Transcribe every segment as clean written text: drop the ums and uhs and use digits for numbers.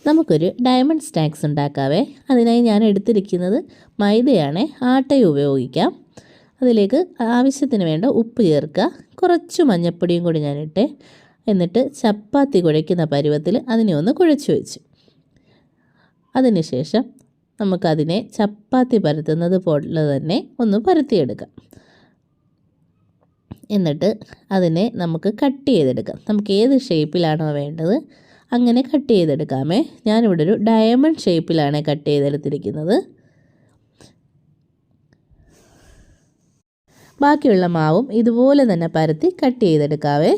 നമുക്കൊരു diamond snacks ഉണ്ടാക്കാവേ. അതിനായി ഞാൻ എടുത്തിരിക്കുന്നത് മൈദയാണ്. ആട്ടയും ഉപയോഗിക്കാം. അതിലേക്ക് ആവശ്യത്തിന് വേണ്ട ഉപ്പ് ചേർക്കുക. കുറച്ച് മഞ്ഞൾപ്പൊടിയും കൂടി ഞാനിട്ട് എന്നിട്ട് ചപ്പാത്തി കുഴയ്ക്കുന്ന പരുവത്തിൽ അതിനെ ഒന്ന് കുഴച്ച് വെച്ചു. അതിനുശേഷം നമുക്കതിനെ ചപ്പാത്തി പരത്തുന്നത് പോലെ തന്നെ ഒന്ന് പരത്തിയെടുക്കാം. എന്നിട്ട് അതിനെ നമുക്ക് കട്ട് ചെയ്തെടുക്കാം. നമുക്ക് ഏത് ഷേപ്പിലാണോ വേണ്ടത് അങ്ങനെ കട്ട് ചെയ്തെടുക്കാമേ. ഞാനിവിടെ ഒരു ഡയമണ്ട് ഷേപ്പിലാണ് കട്ട് ചെയ്തെടുത്തിരിക്കുന്നത്. ബാക്കിയുള്ള മാവും ഇതുപോലെ തന്നെ പരത്തി കട്ട് ചെയ്തെടുക്കാവേ.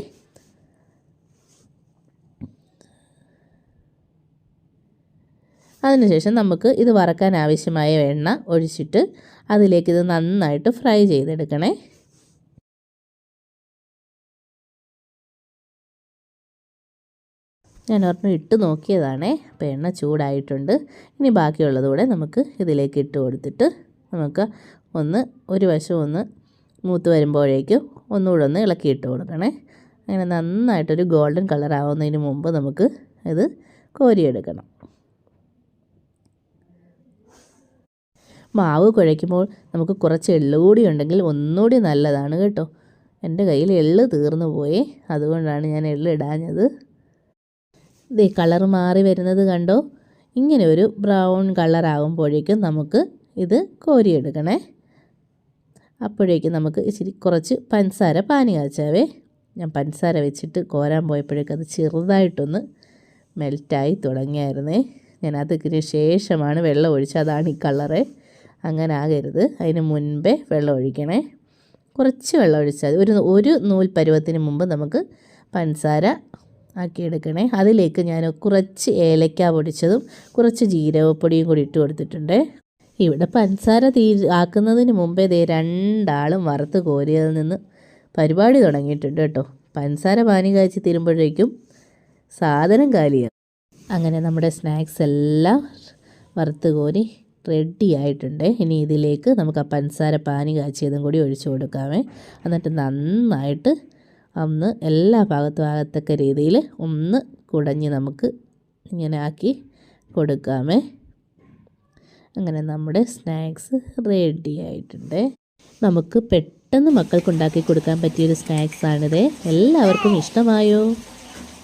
അതിനുശേഷം നമുക്ക് ഇത് വറക്കാൻ ആവശ്യമായ എണ്ണ ഒഴിച്ചിട്ട് അതിലേക്ക് ഇത് നന്നായിട്ട് ഫ്രൈ ചെയ്തെടുക്കണേ. ഞാൻ ഒരെണ്ണം ഇട്ട് നോക്കിയതാണേ. അപ്പോൾ എണ്ണ ചൂടായിട്ടുണ്ട്. ഇനി ബാക്കിയുള്ളത് കൂടെ നമുക്ക് ഇതിലേക്ക് ഇട്ട് കൊടുത്തിട്ട് നമുക്ക് ഒരു വശം ഒന്ന് മൂത്ത് വരുമ്പോഴേക്കും ഒന്നുകൂടെ ഒന്ന് ഇളക്കിയിട്ട് കൊടുക്കണേ. അങ്ങനെ നന്നായിട്ടൊരു ഗോൾഡൻ കളർ ആവുന്നതിന് മുമ്പ് നമുക്ക് ഇത് കോരിയെടുക്കണം. മാവ് കുഴയ്ക്കുമ്പോൾ നമുക്ക് കുറച്ച് എള്ള് കൂടി ഉണ്ടെങ്കിൽ ഒന്നുകൂടി നല്ലതാണ് കേട്ടോ. എൻ്റെ കയ്യിൽ എള്ള് തീർന്നു പോയി, അതുകൊണ്ടാണ് ഞാൻ എള്ള് ഇടാഞ്ഞത്. ഇതേ കളർ മാറി വരുന്നത് കണ്ടോ? ഇങ്ങനെ ഒരു ബ്രൗൺ കളർ ആകുമ്പോഴേക്കും നമുക്ക് ഇത് കോരിയെടുക്കണേ. അപ്പോഴേക്കും നമുക്ക് കുറച്ച് പഞ്ചസാര പാനി കാച്ചാവേ. ഞാൻ പഞ്ചസാര വെച്ചിട്ട് കോരാൻ പോയപ്പോഴേക്കും അത് ചെറുതായിട്ടൊന്ന് മെൽറ്റായി തുടങ്ങിയായിരുന്നേ. ഞാൻ അതിന് ശേഷമാണ് വെള്ളം ഒഴിച്ചത്. അതാണ് ഈ കളറ്. അങ്ങനെ ആകരുത്, അതിന് മുൻപേ വെള്ളം ഒഴിക്കണേ. കുറച്ച് വെള്ളം ഒഴിച്ചാൽ ഒരു നൂൽ പരുവത്തിന് മുമ്പ് നമുക്ക് പഞ്ചസാര ആക്കിയെടുക്കണേ. അതിലേക്ക് ഞാൻ കുറച്ച് ഏലക്ക പൊടിച്ചതും കുറച്ച് ജീരകപ്പൊടിയും കൂടി ഇട്ട് കൊടുത്തിട്ടുണ്ട്. ഇവിടെ പഞ്ചസാര ആക്കുന്നതിന് മുമ്പേ രണ്ടാളും വറുത്ത് കോരിയതിൽ നിന്ന് പരിപാടി തുടങ്ങിയിട്ടുണ്ട് കേട്ടോ. പഞ്ചസാര പാനി കാച്ചി തീരുമ്പോഴേക്കും സാധനം കാലിയാണ്. അങ്ങനെ നമ്മുടെ സ്നാക്സ് എല്ലാം വറുത്ത് കോരി റെഡി ആയിട്ടുണ്ട്. ഇനി ഇതിലേക്ക് നമുക്ക് ആ പഞ്ചസാര പാനി കാച്ചിയതും കൂടി ഒഴിച്ചു കൊടുക്കാമേ. എന്നിട്ട് നന്നായിട്ട് എല്ലാ ഭാഗത്തും ആകത്തക്ക രീതിയിൽ ഒന്ന് കുടഞ്ഞ് നമുക്ക് ഇങ്ങനെ ആക്കി കൊടുക്കാമേ. അങ്ങനെ നമ്മുടെ സ്നാക്സ് റെഡി ആയിട്ടുണ്ട്. നമുക്ക് പെട്ടെന്ന് മക്കൾക്ക് ഉണ്ടാക്കി കൊടുക്കാൻ പറ്റിയൊരു സ്നാക്സാണിത്. എല്ലാവർക്കും ഇഷ്ടമായോ?